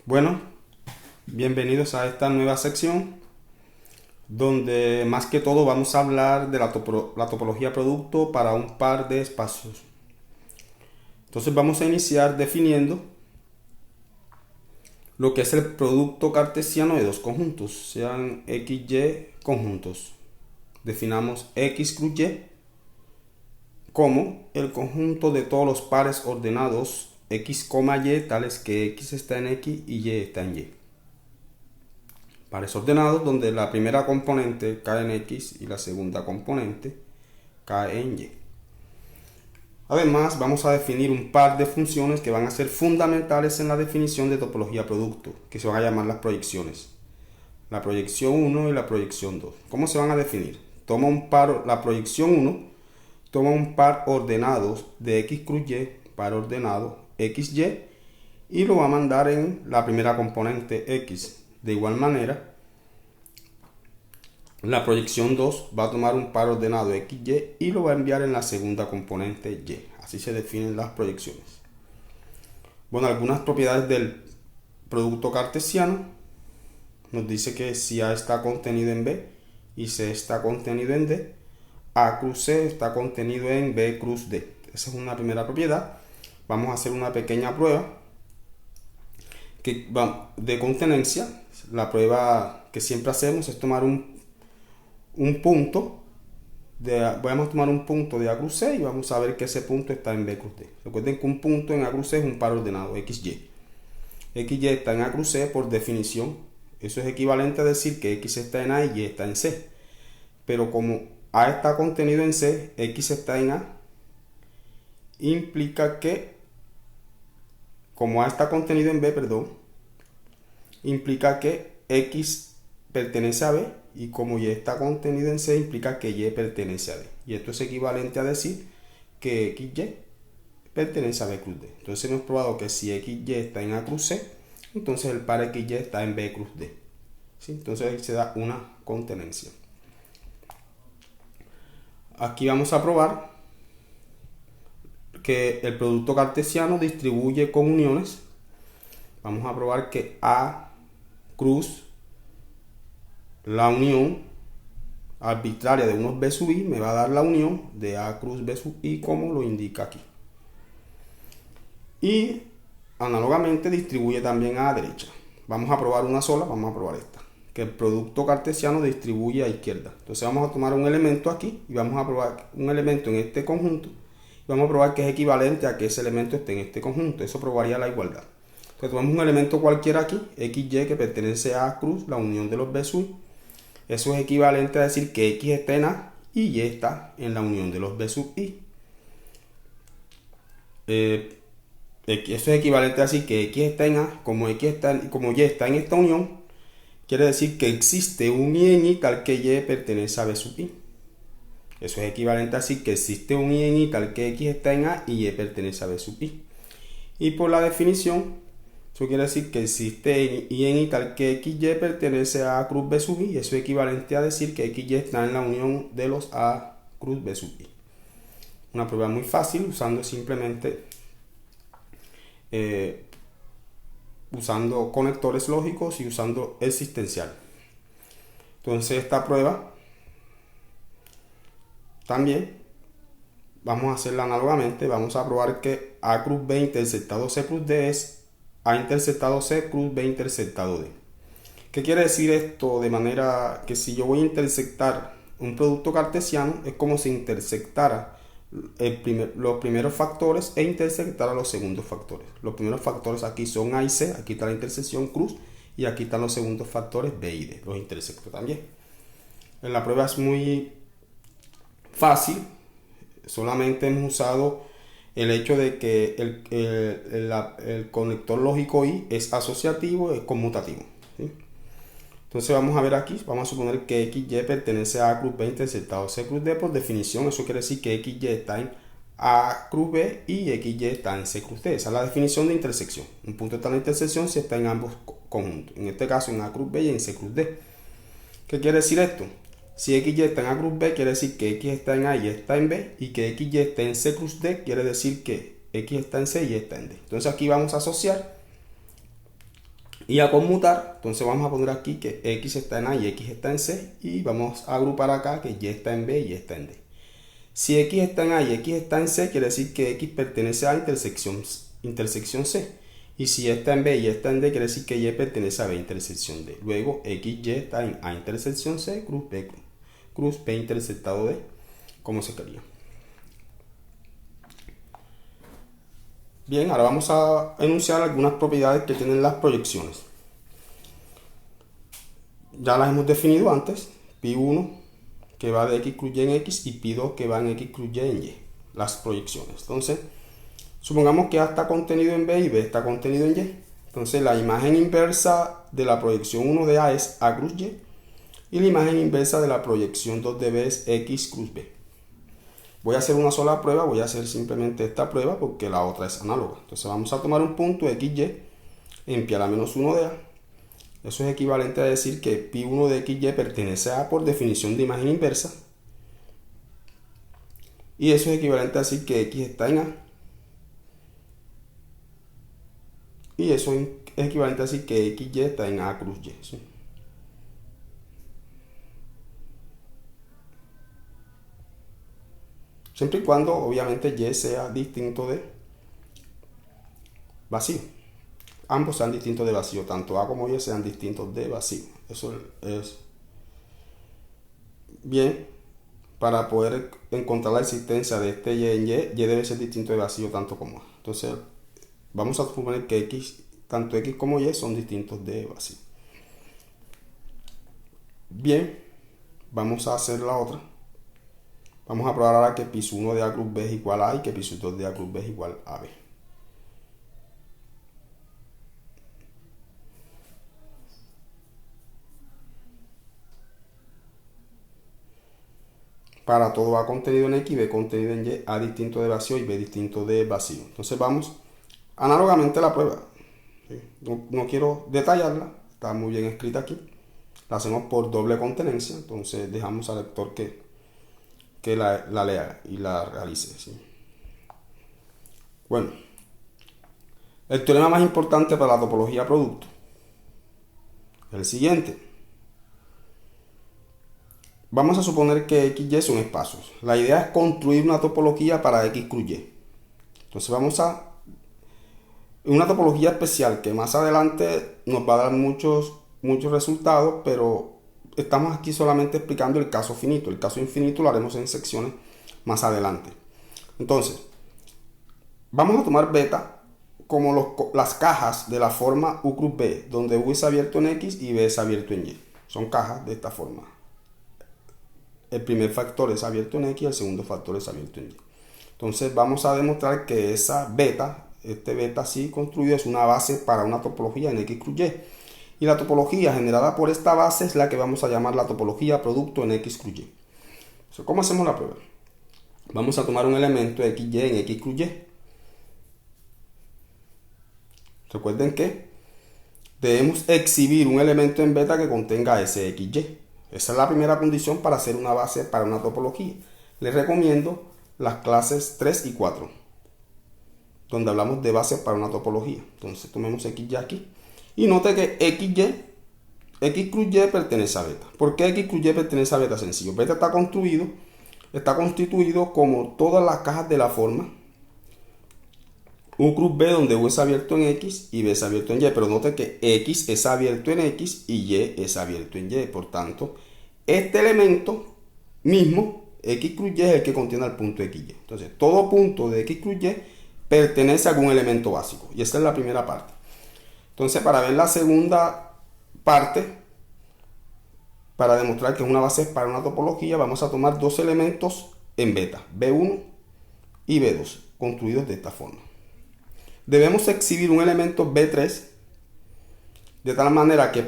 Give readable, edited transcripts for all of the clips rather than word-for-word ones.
Bueno, bienvenidos a esta nueva sección donde más que todo vamos a hablar de la topología producto para un par de espacios. Entonces vamos a iniciar definiendo lo que es el producto cartesiano de dos conjuntos, sean x, y conjuntos. Definamos x cruz y como el conjunto de todos los pares ordenados x, y, tales que x está en x y y está en y. Pares ordenados donde la primera componente cae en x y la segunda componente cae en y. Además, vamos a definir un par de funciones que van a ser fundamentales en la definición de topología producto, que se van a llamar las proyecciones. La proyección 1 y la proyección 2. ¿Cómo se van a definir? La proyección 1 toma un par ordenado de x cruz y, par ordenado xy, y lo va a mandar en la primera componente x. De igual manera, la proyección 2 va a tomar un par ordenado xy y lo va a enviar en la segunda componente y. Así se definen las proyecciones. Bueno, algunas propiedades del producto cartesiano nos dice que si A está contenido en B y C está contenido en D, A cruz C está contenido en B cruz D. Esa es una primera propiedad. Vamos a hacer una pequeña prueba de contenencia. La prueba que siempre hacemos es tomar un punto. Vamos a tomar un punto de A cruz C y vamos a ver que ese punto está en B cruz D. Recuerden que un punto en A cruz C es un par ordenado XY. XY está en A cruz C por definición. Eso es equivalente a decir que X está en A y Y está en C. Pero como A está contenido en C, X está en A, implica que, como A está contenido en B, implica que X pertenece a B, y como Y está contenido en C, implica que Y pertenece a D. Y esto es equivalente a decir que XY pertenece a B cruz D. Entonces hemos probado que si XY está en A cruz C, entonces el par XY está en B cruz D. ¿Sí? Entonces ahí se da una contenencia. Aquí vamos a probar que el producto cartesiano distribuye con uniones. Vamos a probar que A cruz, la unión arbitraria de unos B sub I, me va a dar la unión de A cruz B sub I, como lo indica aquí. Y análogamente distribuye también a la derecha. Vamos a probar una sola, vamos a probar esta, que el producto cartesiano distribuye a izquierda. Entonces vamos a tomar un elemento aquí y vamos a probar un elemento en este conjunto y vamos a probar que es equivalente a que ese elemento esté en este conjunto. Eso probaría la igualdad. Entonces tomamos un elemento cualquiera aquí, XY, que pertenece a A cruz, la unión de los B sub I. Eso es equivalente a decir que X está en A y Y está en la unión de los B sub I. Eso es equivalente a decir que X está en A, como Y está en esta unión, quiere decir que existe un Y en I tal que Y pertenece a B sub I. Eso es equivalente a decir que existe un Y en I tal que X está en A y Y pertenece a B sub I. Y por la definición, eso quiere decir que existe Y en I tal que XY pertenece a A cruz B sub I. Eso es equivalente a decir que XY está en la unión de los A cruz B sub I. Una prueba muy fácil, usando simplemente usando conectores lógicos y usando existencial. Entonces esta prueba también vamos a hacerla análogamente. Vamos a probar que A cruz B intersectado C cruz D es A intersectado C cruz B intersectado D. ¿Qué quiere decir esto? De manera que si yo voy a intersectar un producto cartesiano, es como si intersectara los primeros factores e intersectara los segundos factores. Los primeros factores aquí son A y C, aquí está la intersección cruz, y aquí están los segundos factores B y D, los intersecto también. En la prueba es muy fácil, solamente hemos usado el hecho de que el conector lógico I es asociativo, es conmutativo, ¿sí? Entonces vamos a ver aquí, vamos a suponer que XY pertenece a A cruz B intersectado C cruz D. Por definición, eso quiere decir que XY está en A cruz B y XY está en C cruz D. Esa es la definición de intersección. Un punto está en la intersección si está en ambos conjuntos. En este caso en A cruz B y en C cruz D. ¿Qué quiere decir esto? Si XY está en A cruz B, quiere decir que X está en A y Y está en B. Y que XY está en C cruz D, quiere decir que X está en C y Y está en D. Entonces aquí vamos a asociar Y a conmutar, entonces vamos a poner aquí que X está en A y X está en C. Y vamos a agrupar acá que Y está en B y Y está en D. Si X está en A y X está en C, quiere decir que X pertenece a intersección C. Y si Y está en B y Y está en D, quiere decir que Y pertenece a B intersección D. Luego XY está en A intersección C, cruz B intersectado D. ¿Cómo se quería? Bien, ahora vamos a enunciar algunas propiedades que tienen las proyecciones. Ya las hemos definido antes. Pi1 que va de X cruz Y en X y Pi2 que va en X cruz Y en Y. Las proyecciones. Entonces, supongamos que A está contenido en B y B está contenido en Y. Entonces, la imagen inversa de la proyección 1 de A es A cruz Y. Y la imagen inversa de la proyección 2 de B es X cruz B. Voy a hacer una sola prueba, voy a hacer simplemente esta prueba porque la otra es análoga. Entonces vamos a tomar un punto XY en pi a la menos 1 de A. Eso es equivalente a decir que pi1 de XY pertenece a A por definición de imagen inversa. Y eso es equivalente a decir que X está en A. Y eso es equivalente a decir que XY está en A cruz Y. ¿Sí? Siempre y cuando, obviamente, Y sea distinto de vacío. Ambos sean distintos de vacío, tanto A como Y sean distintos de vacío. Eso es bien. Para poder encontrar la existencia de este Y en Y debe ser distinto de vacío tanto como A. Entonces, vamos a suponer que tanto X como Y son distintos de vacío. Bien, vamos a hacer la otra. Vamos a probar ahora que pi1 de A cruz B es igual a A y que pi2 de A cruz B es igual a B. Para todo A contenido en X y B contenido en Y, A distinto de vacío y B distinto de vacío. Entonces vamos análogamente a la prueba. ¿Sí? No quiero detallarla, está muy bien escrita aquí. La hacemos por doble contenencia, entonces dejamos al lector que la lea y la realice. ¿Sí? Bueno, el teorema más importante para la topología producto es el siguiente. Vamos a suponer que X y son espacios. La idea es construir una topología para X cruz Y. Entonces vamos a una topología especial que más adelante nos va a dar muchos resultados, pero estamos aquí solamente explicando el caso finito. El caso infinito lo haremos en secciones más adelante. Entonces, vamos a tomar beta como las cajas de la forma U cruz B, donde U es abierto en X y B es abierto en Y. Son cajas de esta forma. El primer factor es abierto en X y el segundo factor es abierto en Y. Entonces vamos a demostrar que esa beta, este beta así construido, es una base para una topología en X cruz Y. Y la topología generada por esta base es la que vamos a llamar la topología producto en X cruz Y. Entonces, ¿cómo hacemos la prueba? Vamos a tomar un elemento XY en X cruz Y. Recuerden que debemos exhibir un elemento en beta que contenga ese XY. Esa es la primera condición para hacer una base para una topología. Les recomiendo las clases 3 y 4, donde hablamos de bases para una topología. Entonces tomemos XY aquí. Y note que X cruz Y pertenece a beta. ¿Por qué X cruz Y pertenece a beta? Sencillo. Beta está constituido como todas las cajas de la forma U cruz B, donde U es abierto en X y B es abierto en Y, pero note que X es abierto en X y Y es abierto en Y. Por tanto, este elemento mismo, X cruz Y, es el que contiene el punto XY. Entonces, todo punto de X cruz Y pertenece a algún elemento básico. Y esa es la primera parte. Entonces, para ver la segunda parte, para demostrar que es una base para una topología, vamos a tomar dos elementos en beta, B1 y B2, construidos de esta forma. Debemos exhibir un elemento B3 de tal manera que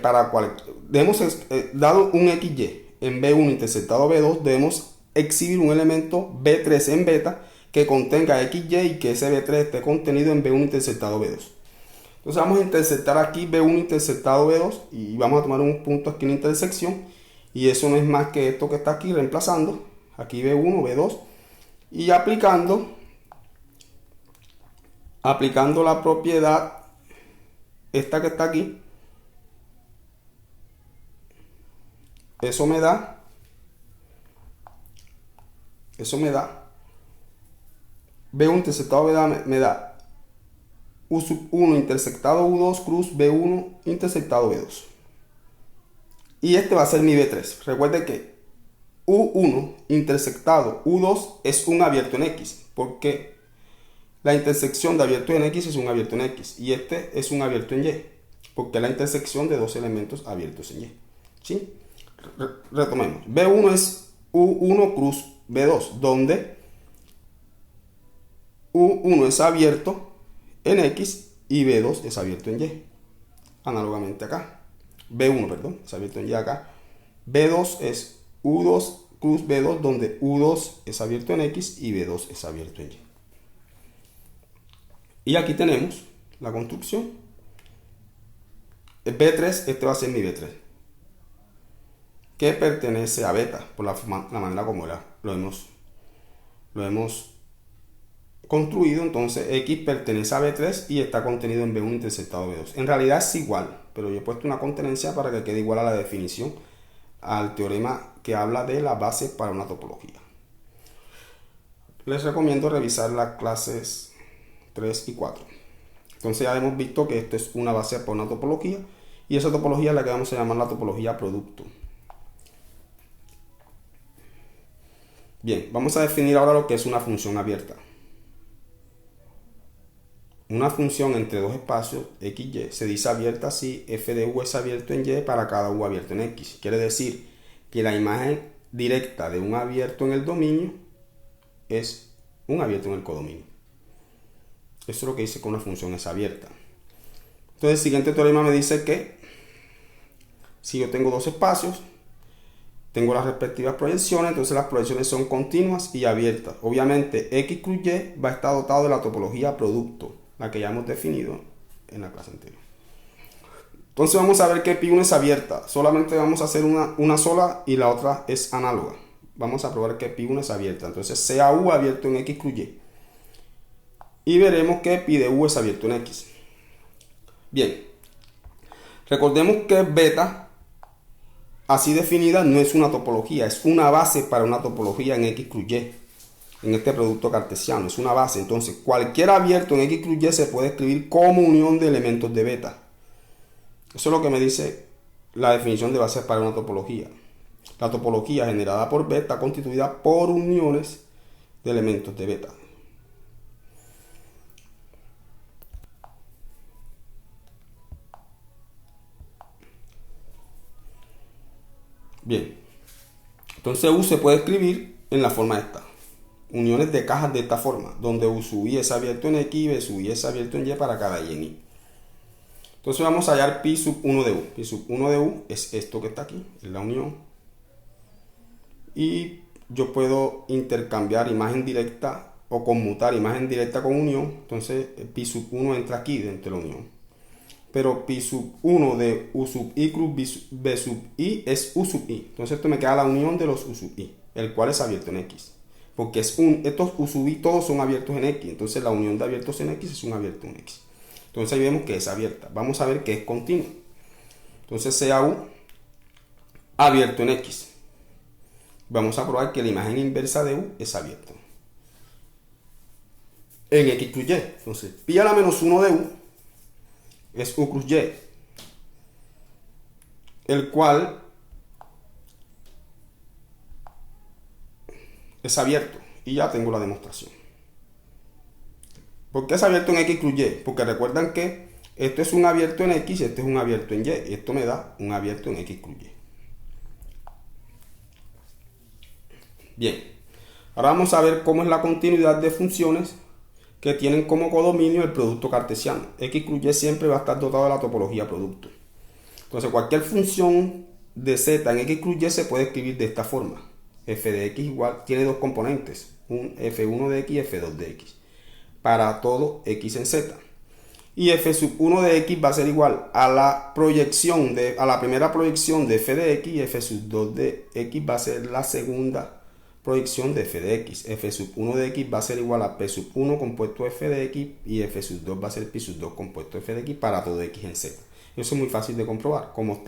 dado un XY en B1 intersectado B2, debemos exhibir un elemento B3 en beta que contenga XY y que ese B3 esté contenido en B1 intersectado B2. Entonces vamos a intersectar aquí B1 intersectado B2 y vamos a tomar un punto aquí en la intersección, y eso no es más que esto que está aquí, reemplazando aquí B1, B2 y aplicando la propiedad esta que está aquí, eso me da B1 intersectado B2 me da U sub 1 intersectado U2 cruz B1 intersectado B2. Y este va a ser mi B3. Recuerde que U1 intersectado U2 es un abierto en X, porque la intersección de abierto en X es un abierto en X, y este es un abierto en Y, porque es la intersección de dos elementos abiertos en Y. ¿Sí? Retomemos. B1 es U1 cruz B2, donde U1 es abierto en X y B2 es abierto en Y. Análogamente acá. B1, perdón, es abierto en Y acá. B2 es U2 cruz B2, donde U2 es abierto en X y B2 es abierto en Y. Y aquí tenemos la construcción. El B3, este va a ser mi B3, que pertenece a beta, por la manera como lo hemos construido. Entonces X pertenece a B3 y está contenido en B1 intersectado B2. En realidad es igual, pero yo he puesto una contenencia para que quede igual a la definición, al teorema que habla de la base para una topología. Les recomiendo revisar las clases 3 y 4. Entonces ya hemos visto que esto es una base para una topología, y esa topología es la que vamos a llamar la topología producto. Bien, vamos a definir ahora lo que es una función abierta. Una función entre dos espacios x, y se dice abierta si f de u es abierto en y para cada u abierto en x. Quiere decir que la imagen directa de un abierto en el dominio es un abierto en el codominio. Eso es lo que dice que una función es abierta. Entonces el siguiente teorema me dice que si yo tengo dos espacios, tengo las respectivas proyecciones, entonces las proyecciones son continuas y abiertas. Obviamente x cruz y va a estar dotado de la topología producto, la que ya hemos definido en la clase anterior. Entonces vamos a ver que pi1 es abierta. Solamente vamos a hacer una sola y la otra es análoga. Vamos a probar que pi1 es abierta. Entonces sea u abierto en x cruz y. Y veremos que pi de u es abierto en x. Bien. Recordemos que beta, así definida, no es una topología. Es una base para una topología en x cruz y. En este producto cartesiano. Es una base. Entonces cualquier abierto en x cruz y se puede escribir como unión de elementos de beta. Eso es lo que me dice la definición de base para una topología. La topología generada por beta constituida por uniones de elementos de beta. Bien. Entonces U se puede escribir en la forma esta. Uniones de cajas de esta forma, donde U sub i es abierto en x y B sub i es abierto en y para cada y en y. Entonces vamos a hallar pi sub 1 de u. Pi sub 1 de u es esto que está aquí, es la unión. Y yo puedo intercambiar imagen directa o conmutar imagen directa con unión. Entonces pi sub 1 entra aquí dentro de la unión. Pero pi sub 1 de u sub i cruz b sub i es u sub i. Entonces esto me queda la unión de los u sub i, el cual es abierto en x. Porque estos u sub i todos son abiertos en x. Entonces la unión de abiertos en x es un abierto en x. Entonces ahí vemos que es abierta. Vamos a ver que es continua. Entonces sea u abierto en x. Vamos a probar que la imagen inversa de u es abierta en x cruz y. Entonces pi a la menos 1 de u es u cruz y, el cual es abierto. Y ya tengo la demostración. ¿Por qué es abierto en x cruz y? Porque recuerdan que esto es un abierto en x y este es un abierto en y. Y esto me da un abierto en x cruz y. Bien. Ahora vamos a ver cómo es la continuidad de funciones que tienen como codominio el producto cartesiano. X cruz y siempre va a estar dotado de la topología producto. Entonces cualquier función de z en x cruz y se puede escribir de esta forma. F de x igual, tiene dos componentes, un f1 de x y f2 de x. Para todo x en z. Y f sub 1 de x va a ser igual a la primera proyección de f de x, y f sub 2 de x va a ser la segunda proyección de f de x. F sub 1 de x va a ser igual a p sub 1 compuesto f de x, y f sub 2 va a ser pi sub 2 compuesto f de x para todo x en z. Eso es muy fácil de comprobar. Como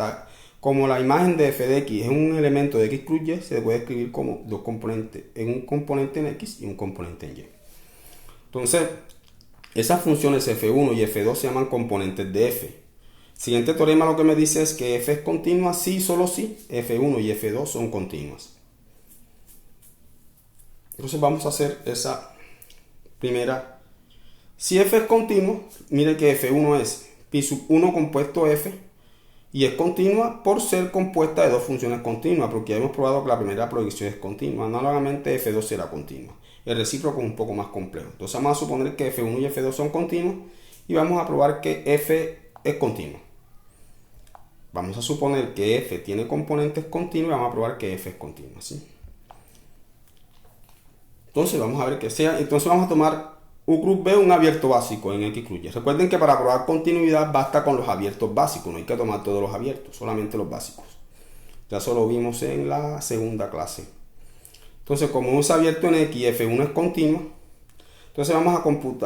Como la imagen de f de x es un elemento de x cruz y, se puede escribir como dos componentes, en un componente en x y un componente en y. Entonces, esas funciones f1 y f2 se llaman componentes de f. Siguiente teorema lo que me dice es que f es continua si, solo si, f1 y f2 son continuas. Entonces vamos a hacer esa primera. Si f es continuo, mire que f1 es pi sub 1 compuesto f y es continua por ser compuesta de dos funciones continuas, porque ya hemos probado que la primera proyección es continua. Análogamente f2 será continua. El recíproco es un poco más complejo. Entonces vamos a suponer que f1 y f2 son continuos y vamos a probar que f es continuo. Vamos a suponer que f tiene componentes continuos y vamos a probar que f es continua, ¿sí? Entonces vamos a ver que sea. Entonces vamos a tomar U cruz B, un abierto básico en X cruz Y. Recuerden que para probar continuidad basta con los abiertos básicos, no hay que tomar todos los abiertos, solamente los básicos. Ya eso lo vimos en la segunda clase. Entonces, como es abierto en X y F1 es continua, entonces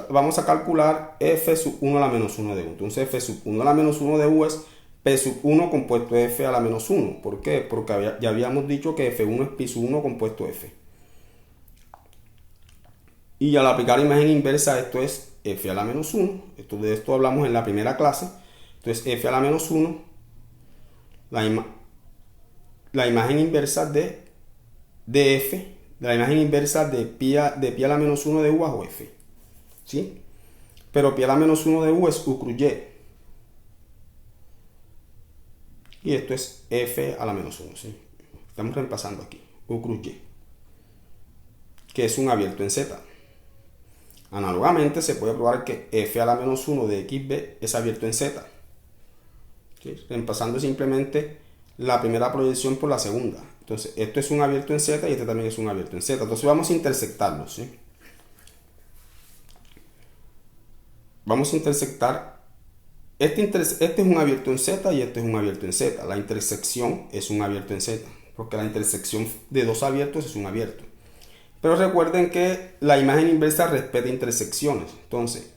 vamos a calcular F sub 1 a la menos 1 de U. Entonces F sub 1 a la menos 1 de U es P sub 1 compuesto F a la menos 1. ¿Por qué? Porque ya habíamos dicho que F1 es pi sub 1 compuesto F. Y al aplicar imagen inversa, esto es f a la menos 1. De esto hablamos en la primera clase. Entonces f a la menos 1, la imagen inversa de f, la imagen inversa de pi a la menos 1 de u bajo f. ¿Sí? Pero pi a la menos 1 de u es u cruz y. Y esto es f a la menos 1. ¿Sí? Estamos reemplazando aquí. U cruz y. Que es un abierto en z. Análogamente se puede probar que f a la menos 1 de xb es abierto en z. ¿Sí? Reemplazando simplemente la primera proyección por la segunda. Entonces esto es un abierto en z y este también es un abierto en z. Entonces vamos a intersectarlos. ¿Sí? Vamos a intersectar. Este es un abierto en z y este es un abierto en z. La intersección es un abierto en z. Porque la intersección de dos abiertos es un abierto. Pero recuerden que la imagen inversa respeta intersecciones. Entonces,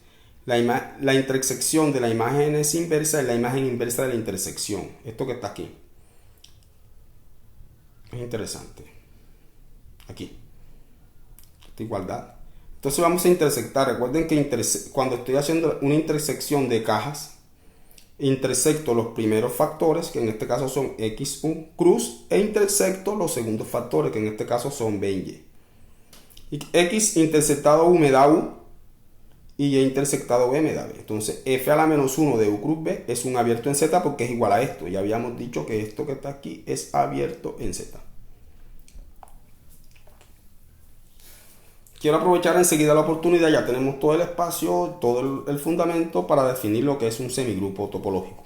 la intersección de la imagen es inversa y la imagen inversa de la intersección. Esto que está aquí. Es interesante. Aquí. Esta igualdad. Entonces vamos a intersectar. Recuerden que cuando estoy haciendo una intersección de cajas, intersecto los primeros factores, que en este caso son x1 cruz, e intersecto los segundos factores, que en este caso son b y y. X intersectado U me da U y Y intersectado B me da B. Entonces F a la menos 1 de U cruz B es un abierto en Z porque es igual a esto. Ya habíamos dicho que esto que está aquí es abierto en Z. Quiero aprovechar enseguida la oportunidad, ya tenemos todo el espacio, todo el fundamento para definir lo que es un semigrupo topológico.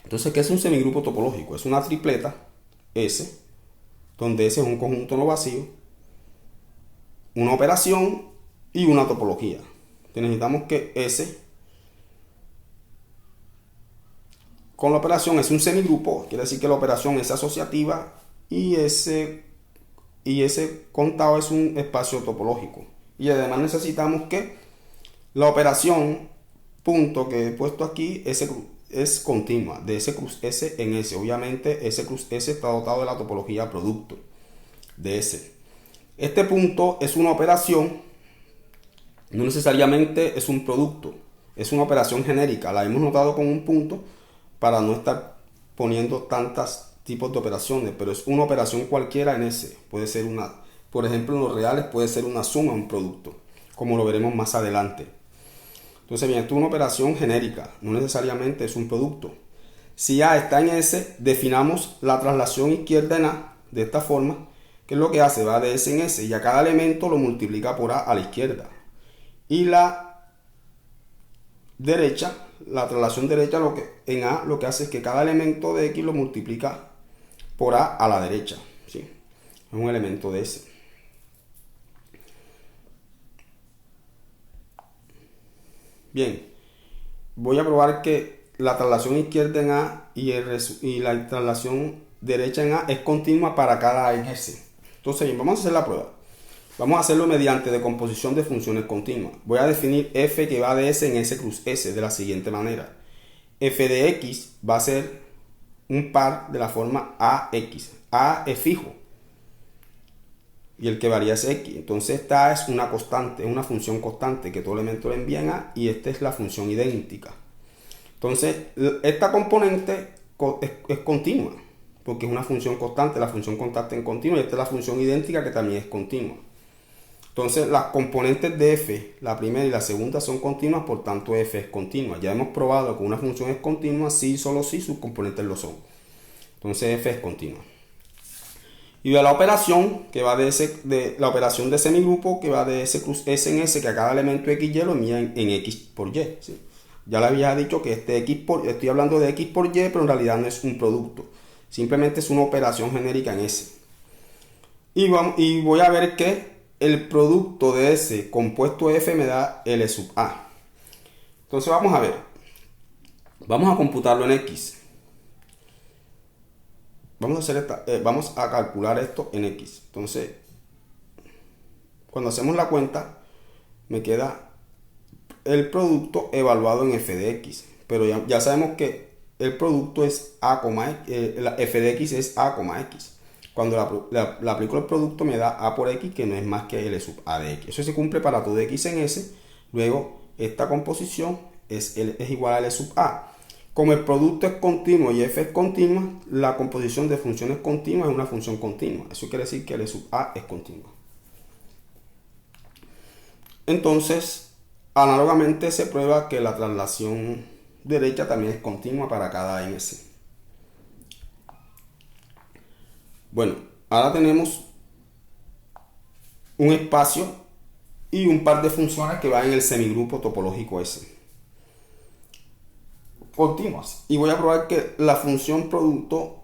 Entonces, ¿qué es un semigrupo topológico? Es una tripleta S, donde S es un conjunto no vacío, una operación y una topología. Necesitamos que S con la operación es un semigrupo, quiere decir que la operación es asociativa y ese contado es un espacio topológico. Y además necesitamos que la operación punto que he puesto aquí es continua, de S cruz S en S. Obviamente S cruz S está dotado de la topología producto de S. Este punto es una operación, no necesariamente es un producto, es una operación genérica. La hemos notado con un punto para no estar poniendo tantos tipos de operaciones, pero es una operación cualquiera en S. Puede ser una, por ejemplo, en los reales puede ser una suma, un producto, como lo veremos más adelante. Entonces, bien, esto es una operación genérica, no necesariamente es un producto. Si A está en S, definamos la traslación izquierda en A de esta forma. ¿Qué es lo que hace? Va de S en S y a cada elemento lo multiplica por A la izquierda. Y la derecha, la traslación derecha en A lo que hace es que cada elemento de X lo multiplica por A la derecha. ¿Sí? Es un elemento de S. Bien, voy a probar que la traslación izquierda en A y la traslación derecha en A es continua para cada A en S. Entonces, bien, vamos a hacer la prueba. Vamos a hacerlo mediante decomposición de funciones continuas. Voy a definir f que va de S en S cruz S de la siguiente manera. F de X va a ser un par de la forma AX. A es fijo y el que varía es X. Entonces esta es una constante, es una función constante que todo elemento le envía en A, y esta es la función idéntica. Entonces esta componente es continua porque es una función constante, la función constante en continua, y esta es la función idéntica que también es continua. Entonces las componentes de f, la primera y la segunda, son continuas, por tanto f es continua. Ya hemos probado que una función es continua si y solo si sus componentes lo son. Entonces f es continua. Y de la operación que va de la operación de semigrupo, que va de S cruz S en S, que a cada elemento XY lo envía en X por Y. ¿Sí? Ya le había dicho que estoy hablando de X por Y, pero en realidad no es un producto. Simplemente es una operación genérica en S. Y voy a ver que el producto de S compuesto F me da L sub A. Entonces vamos a ver. Vamos a computarlo en X. Vamos a calcular esto en X. Entonces, cuando hacemos la cuenta, me queda el producto evaluado en f de x. Pero ya sabemos que el producto es a, la f de x es a, x. Cuando la aplico el producto me da a por x, que no es más que l sub a de x. Eso se cumple para todo x en s. Luego, esta composición es igual a l sub a. Como el producto es continuo y f es continua, la composición de funciones continuas es una función continua. Eso quiere decir que l sub a es continua. Entonces, análogamente se prueba que la traslación derecha también es continua para cada en S. Bueno, ahora tenemos un espacio y un par de funciones que van en el semigrupo topológico S. Continuas. Y voy a probar que la función producto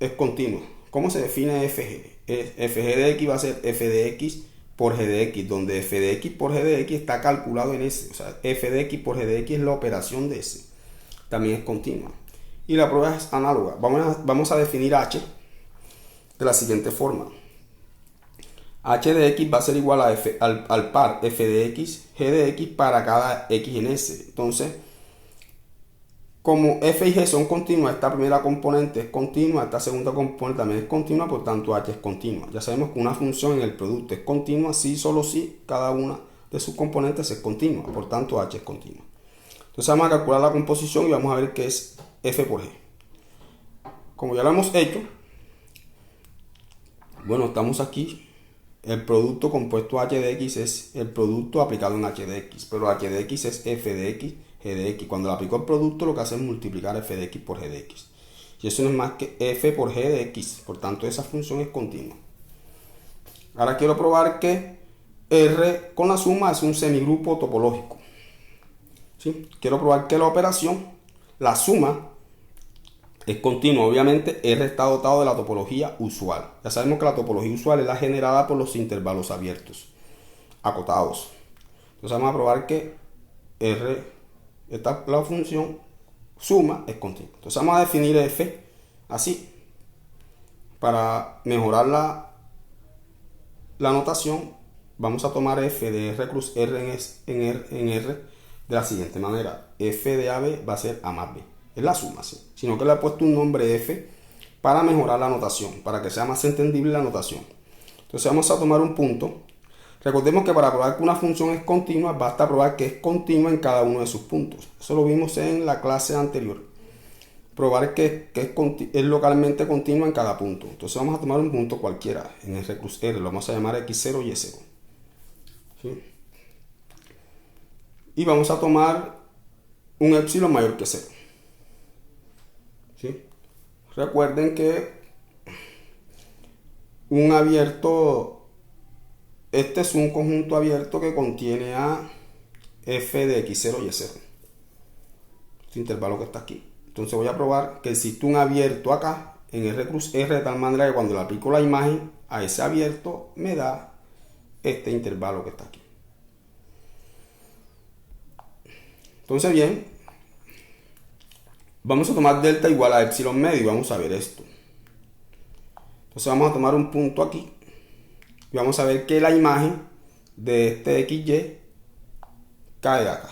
es continua. ¿Cómo se define FG? FG de X va a ser f de X por g de X, donde f de X por g de X está calculado en S. O sea, f de X por g de X es la operación de S. También es continua. Y la prueba es análoga. Vamos a definir H de la siguiente forma. H de X va a ser igual a al par f de X, g de X para cada X en S. Entonces, como f y g son continuas, esta primera componente es continua, esta segunda componente también es continua, por tanto h es continua. Ya sabemos que una función en el producto es continua si solo si cada una de sus componentes es continua, por tanto h es continua. Entonces vamos a calcular la composición y vamos a ver qué es f por g. Como ya lo hemos hecho, bueno, estamos aquí. El producto compuesto h de x es el producto aplicado en h de x, pero h de x es f de x, g de x. Cuando le aplico el producto, lo que hace es multiplicar f de x por g de x. Y eso no es más que f por g de x. Por tanto, esa función es continua. Ahora quiero probar que R con la suma es un semigrupo topológico. ¿Sí? Quiero probar que la operación, la suma, es continua. Obviamente R está dotado de la topología usual. Ya sabemos que la topología usual es la generada por los intervalos abiertos, acotados. Entonces vamos a probar que R, la función suma, es continua. Entonces vamos a definir f así. Para mejorar la notación, vamos a tomar f de r cruz r en R de la siguiente manera. F de AB va a ser A más B. Es la suma, ¿sí? Sino que le he puesto un nombre f para mejorar la notación, para que sea más entendible la notación. Entonces vamos a tomar un punto. Recordemos que para probar que una función es continua, basta probar que es continua en cada uno de sus puntos. Eso lo vimos en la clase anterior. Probar que es localmente continua en cada punto. Entonces vamos a tomar un punto cualquiera en R cruz R. Lo vamos a llamar X0 y Y0. ¿Sí? Y vamos a tomar un epsilon mayor que 0. ¿Sí? Recuerden que un abierto, este es un conjunto abierto que contiene a f de x0 y y0. Este intervalo que está aquí. Entonces voy a probar que existe un abierto acá en R cruz R, de tal manera que cuando le aplico la imagen a ese abierto me da este intervalo que está aquí. Entonces bien, vamos a tomar delta igual a epsilon medio y vamos a ver esto. Entonces vamos a tomar un punto aquí y vamos a ver que la imagen de este XY cae acá.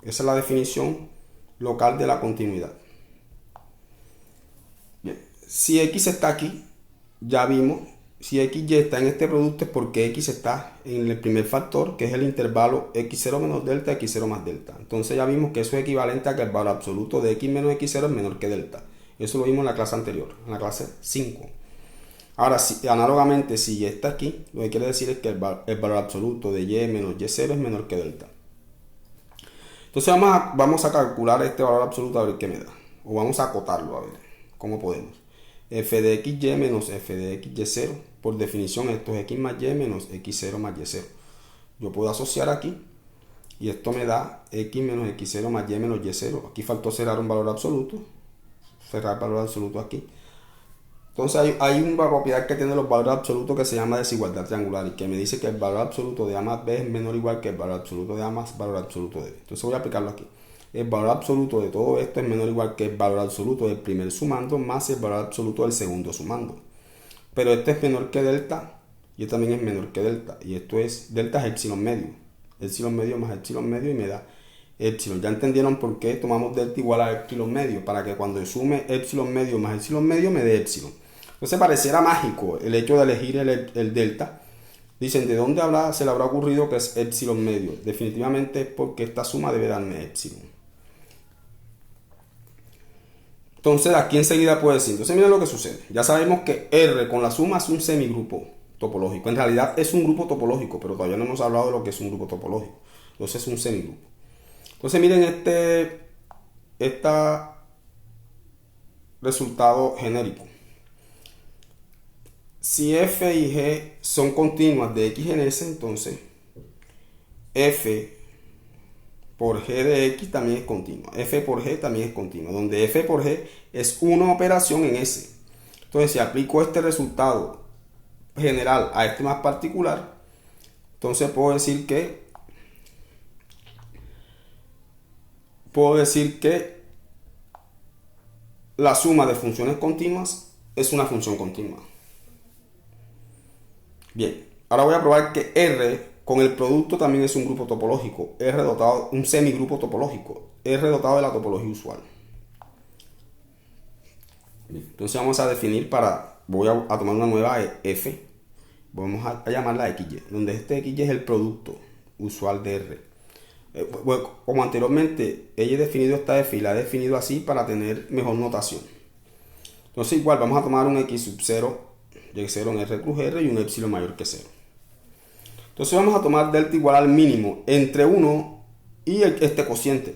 Esa es la definición local de la continuidad. si X está aquí, ya vimos, si XY está en este producto es porque X está en el primer factor, que es el intervalo X0 menos delta, X0 más delta. Entonces ya vimos que eso es equivalente a que el valor absoluto de X menos X0 es menor que delta. Eso lo vimos en la clase anterior, en la clase 5. Ahora, análogamente, si Y está aquí, lo que quiere decir es que el valor absoluto de Y menos Y0 es menor que delta. Entonces vamos a calcular este valor absoluto a ver qué me da. O vamos a acotarlo a ver cómo podemos. F de XY menos F de XY0. Por definición, esto es X más Y menos X0 más Y0. Yo puedo asociar aquí y esto me da X menos X0 más Y menos Y0. Aquí faltó cerrar un valor absoluto. Cerrar el valor absoluto aquí. Entonces hay una propiedad que tiene los valores absolutos que se llama desigualdad triangular y que me dice que el valor absoluto de A más B es menor o igual que el valor absoluto de A más valor absoluto de B. Entonces voy a aplicarlo aquí. El valor absoluto de todo esto es menor o igual que el valor absoluto del primer sumando más el valor absoluto del segundo sumando. Pero este es menor que delta y este también es menor que delta. Y esto es, delta es epsilon medio. Epsilon medio más epsilon medio y me da epsilon. Ya entendieron por qué tomamos delta igual a epsilon medio, para que cuando sume epsilon medio más epsilon medio me dé epsilon. Entonces pareciera mágico el hecho de elegir el delta. Dicen, ¿de dónde se le habrá ocurrido que es epsilon medio? Definitivamente es porque esta suma debe darme epsilon. Entonces aquí enseguida puedo decir, entonces miren lo que sucede. Ya sabemos que R con la suma es un semigrupo topológico. En realidad es un grupo topológico, pero todavía no hemos hablado de lo que es un grupo topológico. Entonces es un semigrupo. Entonces miren este resultado genérico. Si F y G son continuas de X en S, entonces F por G de X también es continua. F por G también es continua. Donde F por G es una operación en S. Entonces si aplico este resultado general a este más particular, entonces puedo decir que la suma de funciones continuas es una función continua. Bien, ahora voy a probar que R con el producto también es un grupo topológico. R dotado, un semigrupo topológico. R dotado de la topología usual. Bien, entonces vamos a definir voy a tomar una nueva F. Vamos a llamarla XY, donde este XY es el producto usual de R. Bueno, como anteriormente he definido esta F y la he definido así para tener mejor notación. Entonces igual vamos a tomar un X sub 0, Y0 en R cruz R y un epsilon mayor que 0. Entonces vamos a tomar delta igual al mínimo entre 1 y este cociente.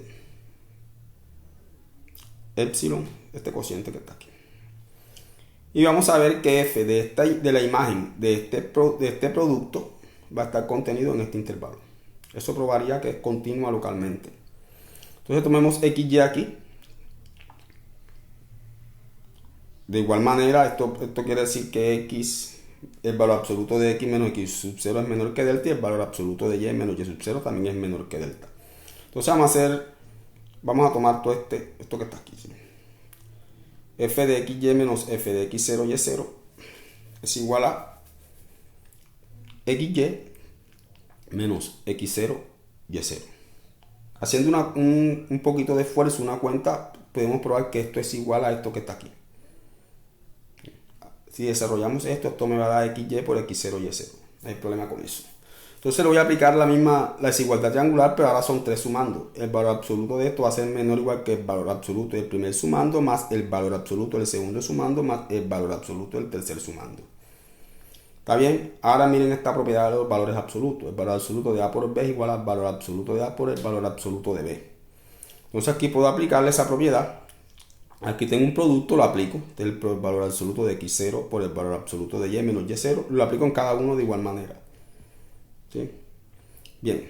Epsilon, este cociente que está aquí. Y vamos a ver que F de la imagen de este producto va a estar contenido en este intervalo. Eso probaría que es continua localmente. Entonces tomemos XY aquí. De igual manera, esto quiere decir que X, el valor absoluto de X menos X sub 0 es menor que delta y el valor absoluto de Y menos Y sub 0 también es menor que delta. Entonces vamos a tomar todo esto que está aquí. ¿Sí? F de XY menos F de X0 Y0 es igual a XY menos X0 Y0. Haciendo un poquito de esfuerzo, una cuenta, podemos probar que esto es igual a esto que está aquí. Si desarrollamos esto me va a dar XY por X0 Y0. No hay problema con eso. Entonces le voy a aplicar la desigualdad triangular, pero ahora son 3 sumando. El valor absoluto de esto va a ser menor o igual que el valor absoluto del primer sumando más el valor absoluto del segundo sumando más el valor absoluto del tercer sumando. ¿Está bien? Ahora miren esta propiedad de los valores absolutos. El valor absoluto de A por B es igual al valor absoluto de A por el valor absoluto de B. Entonces aquí puedo aplicarle esa propiedad. Aquí tengo un producto, lo aplico. El valor absoluto de X0 por el valor absoluto de Y menos Y0. Lo aplico en cada uno de igual manera. ¿Sí? Bien.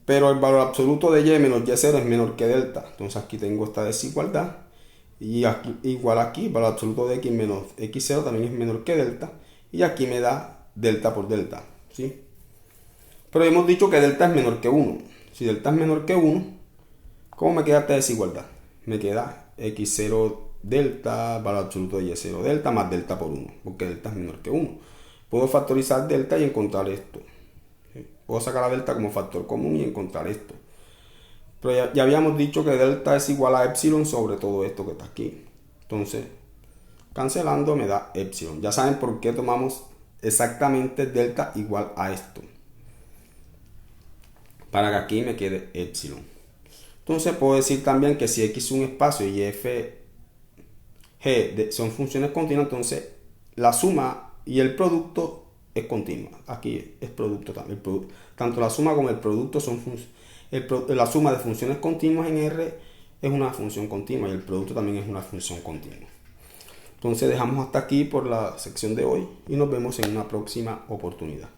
Pero el valor absoluto de Y menos Y0 es menor que delta. Entonces aquí tengo esta desigualdad. Y aquí, igual aquí, el valor absoluto de X menos X0 también es menor que delta. Y aquí me da delta por delta. ¿Sí? Pero hemos dicho que delta es menor que 1. Si delta es menor que 1, ¿cómo me queda esta desigualdad? Me queda X0 delta, valor absoluto de Y0 delta, más delta por 1. Porque delta es menor que 1. Puedo factorizar delta y encontrar esto. ¿Sí? Puedo sacar a delta como factor común y encontrar esto. Pero ya habíamos dicho que delta es igual a epsilon sobre todo esto que está aquí. Entonces, Cancelando me da epsilon. Ya saben por qué tomamos exactamente delta igual a esto. Para que aquí me quede epsilon. Entonces puedo decir también que si x es un espacio y f g son funciones continuas, entonces la suma y el producto es continua. Aquí es producto también. Tanto la suma como el producto son la suma de funciones continuas en R es una función continua y el producto también es una función continua. Entonces dejamos hasta aquí por la sección de hoy y nos vemos en una próxima oportunidad.